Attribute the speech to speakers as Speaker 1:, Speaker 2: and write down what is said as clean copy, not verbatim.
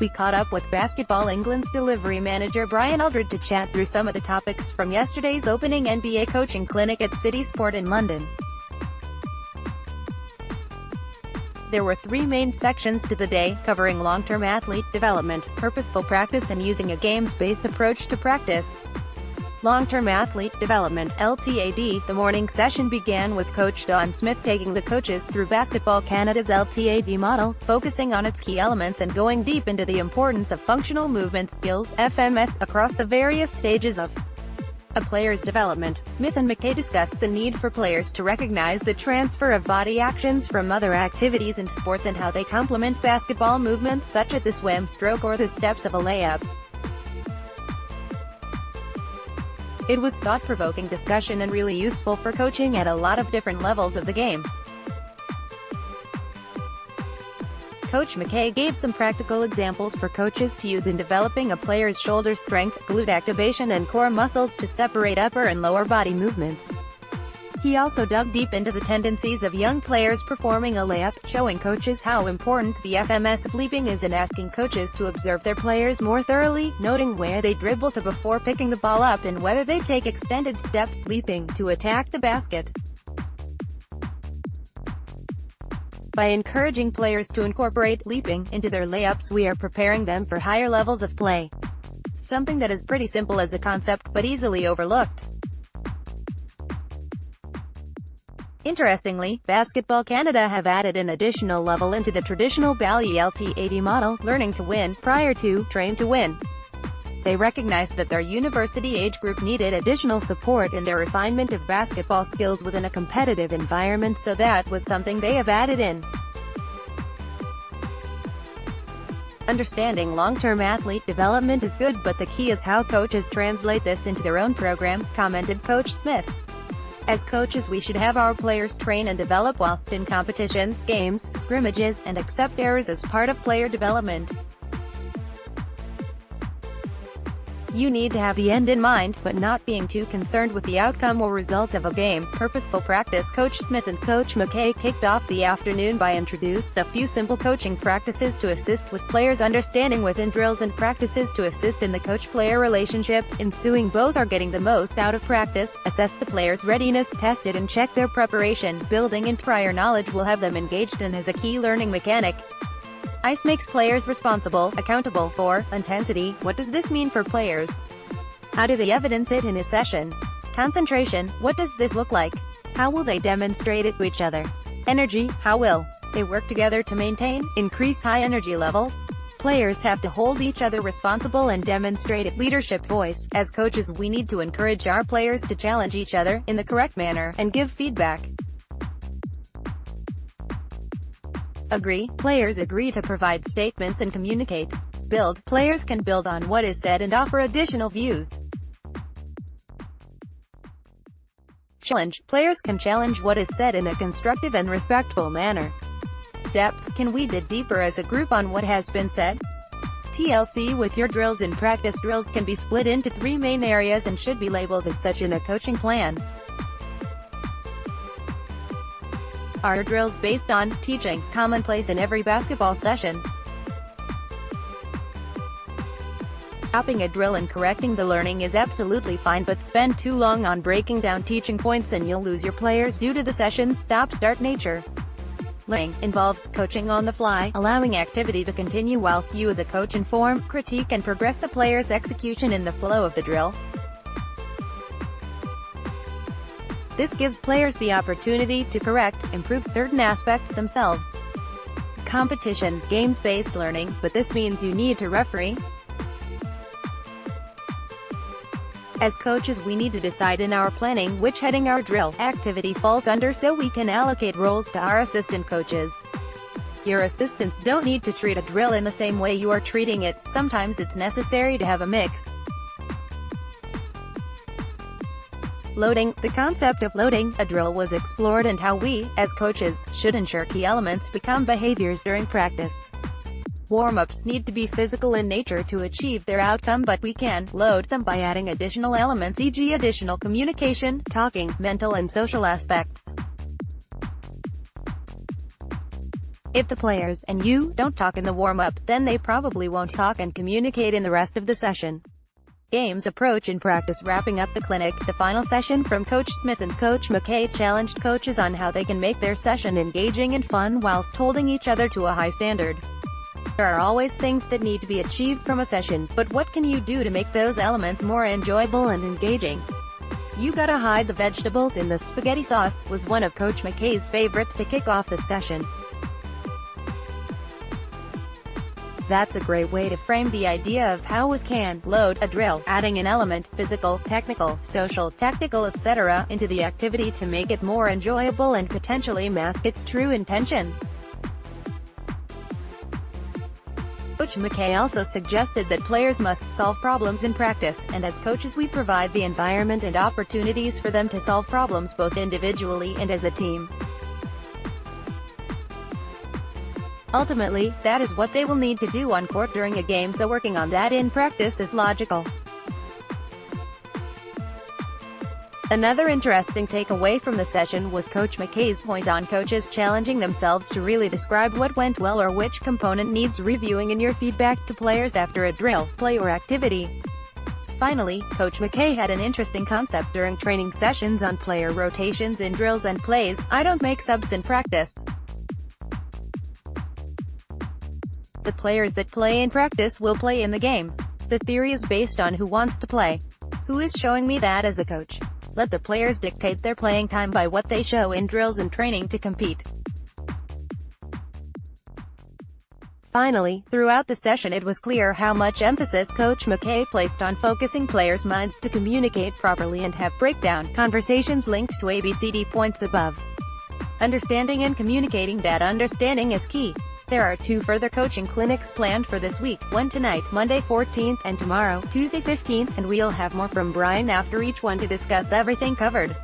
Speaker 1: we caught up with Basketball England's delivery manager Brian Aldred to chat through some of the topics from yesterday's opening NBA coaching clinic at CitySport in London. There were three main sections to the day, covering long-term athlete development, purposeful practice and using a games-based approach to practice. Long-term athlete development, LTAD. The morning session began with Coach Dawn Smyth taking the coaches through Basketball Canada's LTAD model, focusing on its key elements and going deep into the importance of functional movement skills, FMS, across the various stages of a player's development. Smith and McKay discussed the need for players to recognize the transfer of body actions from other activities in sports and how they complement basketball movements such as the swim stroke or the steps of a layup. It was thought-provoking discussion and really useful for coaching at a lot of different levels of the game. Coach McKay gave some practical examples for coaches to use in developing a player's shoulder strength, glute activation and core muscles to separate upper and lower body movements. He also dug deep into the tendencies of young players performing a layup, showing coaches how important the FMS of leaping is and asking coaches to observe their players more thoroughly, noting where they dribble to before picking the ball up and whether they take extended steps leaping to attack the basket. By encouraging players to incorporate leaping into their layups, we are preparing them for higher levels of play. Something that is pretty simple as a concept, but easily overlooked. Interestingly, Basketball Canada have added an additional level into the traditional Bally LTAD model, learning to win, prior to train to win. They recognized that their university age group needed additional support in their refinement of basketball skills within a competitive environment, so that was something they have added in. Understanding long-term athlete development is good, but the key is how coaches translate this into their own program, commented Coach Smith. As coaches, we should have our players train and develop whilst in competitions, games, scrimmages, and accept errors as part of player development. You need to have the end in mind, but not being too concerned with the outcome or result of a game. Purposeful practice. Coach Smith and Coach McKay kicked off the afternoon by introduced a few simple coaching practices to assist with players' understanding within drills and practices to assist in the coach-player relationship. Ensuing, both are getting the most out of practice, assess the player's readiness, test it and check their preparation. Building in prior knowledge will have them engaged in as a key learning mechanic. Ice makes players responsible, accountable for intensity. What does this mean for players? How do they evidence it in a session? Concentration. What does this look like? How will they demonstrate it to each other? Energy. How will they work together to maintain, increase high energy levels? Players have to hold each other responsible and demonstrate it. Leadership voice. As coaches, we need to encourage our players to challenge each other in the correct manner and give feedback. Agree. Players agree to provide statements and communicate. Build. Players can build on what is said and offer additional views. Challenge. Players can challenge what is said in a constructive and respectful manner. Depth. Can we dig deeper as a group on what has been said? TLC. With your drills in practice, drills can be split into three main areas and should be labeled as such in a coaching plan. Are drills based on teaching, commonplace in every basketball session? Stopping a drill and correcting the learning is absolutely fine, but spend too long on breaking down teaching points and you'll lose your players due to the session's stop-start nature. Learning involves coaching on the fly, allowing activity to continue whilst you as a coach inform, critique and progress the player's execution in the flow of the drill. This gives players the opportunity to correct, improve certain aspects themselves. Competition, games-based learning, but this means you need to referee. As coaches, we need to decide in our planning which heading our drill activity falls under so we can allocate roles to our assistant coaches. Your assistants don't need to treat a drill in the same way you are treating it. Sometimes it's necessary to have a mix. Loading. The concept of loading a drill was explored and how we, as coaches, should ensure key elements become behaviors during practice. Warm-ups need to be physical in nature to achieve their outcome, but we can load them by adding additional elements, e.g. additional communication, talking, mental and social aspects. If the players and you don't talk in the warm-up, then they probably won't talk and communicate in the rest of the session. Games approach in practice. Wrapping up the clinic, the final session from Coach Smyth and Coach McKay challenged coaches on how they can make their session engaging and fun whilst holding each other to a high standard. There are always things that need to be achieved from a session, but what can you do to make those elements more enjoyable and engaging? "You gotta hide the vegetables in the spaghetti sauce," was one of Coach McKay's favorites to kick off the session. That's a great way to frame the idea of how we can load a drill, adding an element, physical, technical, social, tactical, etc., into the activity to make it more enjoyable and potentially mask its true intention. Coach McKay also suggested that players must solve problems in practice, and as coaches we provide the environment and opportunities for them to solve problems both individually and as a team. Ultimately, that is what they will need to do on court during a game, so working on that in practice is logical. Another interesting takeaway from the session was Coach McKay's point on coaches challenging themselves to really describe what went well or which component needs reviewing in your feedback to players after a drill, play or activity. Finally, Coach McKay had an interesting concept during training sessions on player rotations in drills and plays. "I don't make subs in practice. The players that play in practice will play in the game. The theory is based on who wants to play. Who is showing me that as a coach? Let the players dictate their playing time by what they show in drills and training to compete." Finally, throughout the session it was clear how much emphasis Coach McKay placed on focusing players' minds to communicate properly and have breakdown conversations linked to ABCD points above. Understanding and communicating that understanding is key. There are 2 further coaching clinics planned for this week, one tonight, Monday 14th, and tomorrow, Tuesday 15th, and we'll have more from Brian after each one to discuss everything covered.